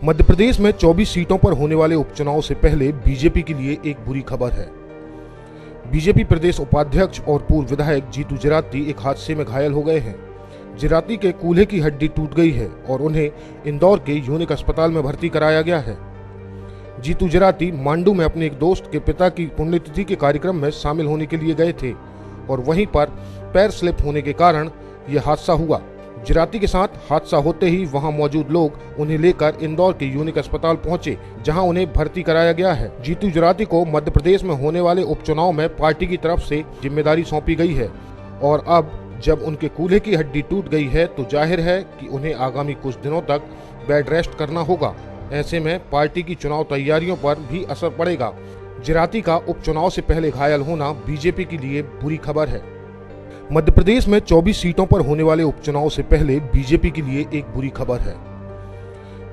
मध्य प्रदेश में 24 सीटों पर होने वाले उपचुनाव से पहले बीजेपी के लिए एक बुरी खबर है। बीजेपी प्रदेश उपाध्यक्ष और पूर्व विधायक जीतू जराती एक हादसे में घायल हो गए हैं। जराती के कूल्हे की हड्डी टूट गई है और उन्हें इंदौर के यूनिक अस्पताल में भर्ती कराया गया है। जीतू जराती मांडू में अपने एक दोस्त के पिता की पुण्यतिथि के कार्यक्रम में शामिल होने के लिए गए थे और वहीं पर पैर स्लिप होने के कारण यह हादसा हुआ। जराती के साथ हादसा होते ही वहां मौजूद लोग उन्हें लेकर इंदौर के यूनिक अस्पताल पहुंचे, जहां उन्हें भर्ती कराया गया है। जीतू जराती को मध्य प्रदेश में होने वाले उपचुनाव में पार्टी की तरफ से जिम्मेदारी सौंपी गई है और अब जब उनके कूल्हे की हड्डी टूट गई है तो जाहिर है कि उन्हें आगामी कुछ दिनों तक बेड रेस्ट करना होगा। ऐसे में पार्टी की चुनाव तैयारियों पर भी असर पड़ेगा। जराती का उपचुनाव से पहले घायल होना बीजेपी के लिए बुरी खबर है। मध्य प्रदेश में 24 सीटों पर होने वाले उपचुनाव से पहले बीजेपी के लिए एक बुरी खबर है।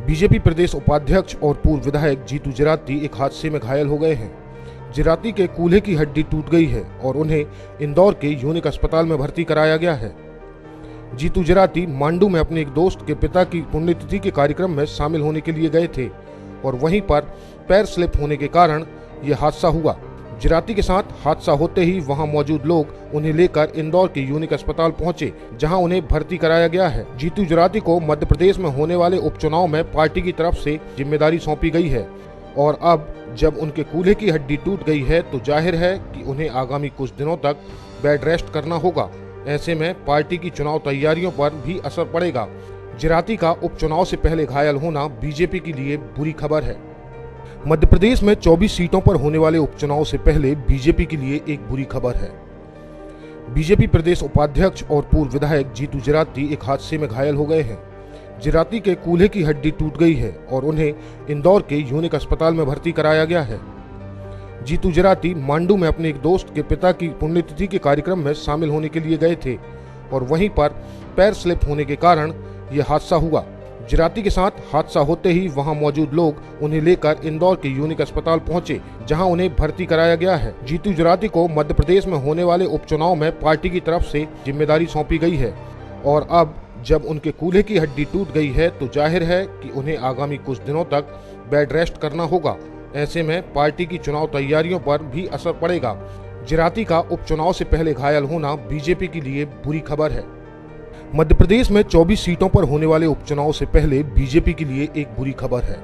बीजेपी प्रदेश उपाध्यक्ष और पूर्व विधायक जीतू जराती एक हादसे में घायल हो गए हैं। जराती के कूल्हे की हड्डी टूट गई है और उन्हें इंदौर के यूनिक अस्पताल में भर्ती कराया गया है। जीतू जराती मांडू में अपने एक दोस्त के पिता की पुण्यतिथि के कार्यक्रम में शामिल होने के लिए गए थे और वहीं पर पैर स्लिप होने के कारण यह हादसा हुआ। जराती के साथ हादसा होते ही वहां मौजूद लोग उन्हें लेकर इंदौर के यूनिक अस्पताल पहुंचे, जहां उन्हें भर्ती कराया गया है। जीतू जराती को मध्य प्रदेश में होने वाले उपचुनाव में पार्टी की तरफ से जिम्मेदारी सौंपी गई है और अब जब उनके कूल्हे की हड्डी टूट गई है तो जाहिर है कि उन्हें आगामी कुछ दिनों तक बेड रेस्ट करना होगा। ऐसे में पार्टी की चुनाव तैयारियों पर भी असर पड़ेगा। जराती का उपचुनाव से पहले घायल होना बीजेपी के लिए बुरी खबर है। मध्य प्रदेश में 24 सीटों पर होने वाले उपचुनाव से पहले बीजेपी के लिए एक बुरी खबर है। बीजेपी प्रदेश उपाध्यक्ष और पूर्व विधायक जीतू जराती एक हादसे में घायल हो गए हैं। जराती के कूल्हे की हड्डी टूट गई है और उन्हें इंदौर के यूनिक अस्पताल में भर्ती कराया गया है। जीतू जराती मांडू में अपने एक दोस्त के पिता की पुण्यतिथि के कार्यक्रम में शामिल होने के लिए गए थे और वहीं पर पैर स्लिप होने के कारण यह हादसा हुआ। जराती के साथ हादसा होते ही वहां मौजूद लोग उन्हें लेकर इंदौर के यूनिक अस्पताल पहुंचे, जहां उन्हें भर्ती कराया गया है। जीतू जराती को मध्य प्रदेश में होने वाले उपचुनाव में पार्टी की तरफ से जिम्मेदारी सौंपी गई है और अब जब उनके कूल्हे की हड्डी टूट गई है तो जाहिर है कि उन्हें आगामी कुछ दिनों तक बेड रेस्ट करना होगा। ऐसे में पार्टी की चुनाव तैयारियों पर भी असर पड़ेगा। जराती का उपचुनाव से पहले घायल होना बीजेपी के लिए बुरी खबर है। मध्य प्रदेश में 24 सीटों पर होने वाले उपचुनाव से पहले बीजेपी के लिए एक बुरी खबर है।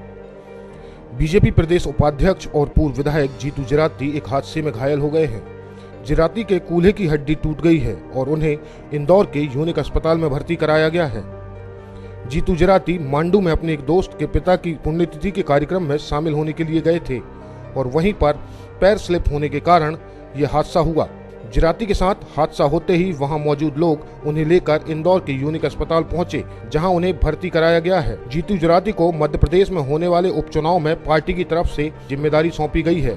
बीजेपी प्रदेश उपाध्यक्ष और पूर्व विधायक जीतू जराती एक हादसे में घायल हो गए हैं। जराती के कूल्हे की हड्डी टूट गई है और उन्हें इंदौर के यूनिक अस्पताल में भर्ती कराया गया है। जीतू जराती मांडू में अपने एक दोस्त के पिता की पुण्यतिथि के कार्यक्रम में शामिल होने के लिए गए थे और वहीं पर पैर स्लिप होने के कारण यह हादसा हुआ। जराती के साथ हादसा होते ही वहां मौजूद लोग उन्हें लेकर इंदौर के यूनिक अस्पताल पहुंचे, जहां उन्हें भर्ती कराया गया है। जीतू जराती को मध्य प्रदेश में होने वाले उपचुनाव में पार्टी की तरफ से जिम्मेदारी सौंपी गई है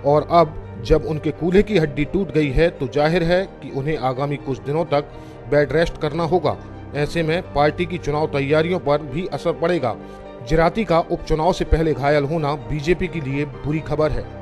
और अब जब उनके कूल्हे की हड्डी टूट गई है तो जाहिर है कि उन्हें आगामी कुछ दिनों तक बेड रेस्ट करना होगा। ऐसे में पार्टी की चुनाव तैयारियों पर भी असर पड़ेगा। जराती का उपचुनाव से पहले घायल होना बीजेपी के लिए बुरी खबर है।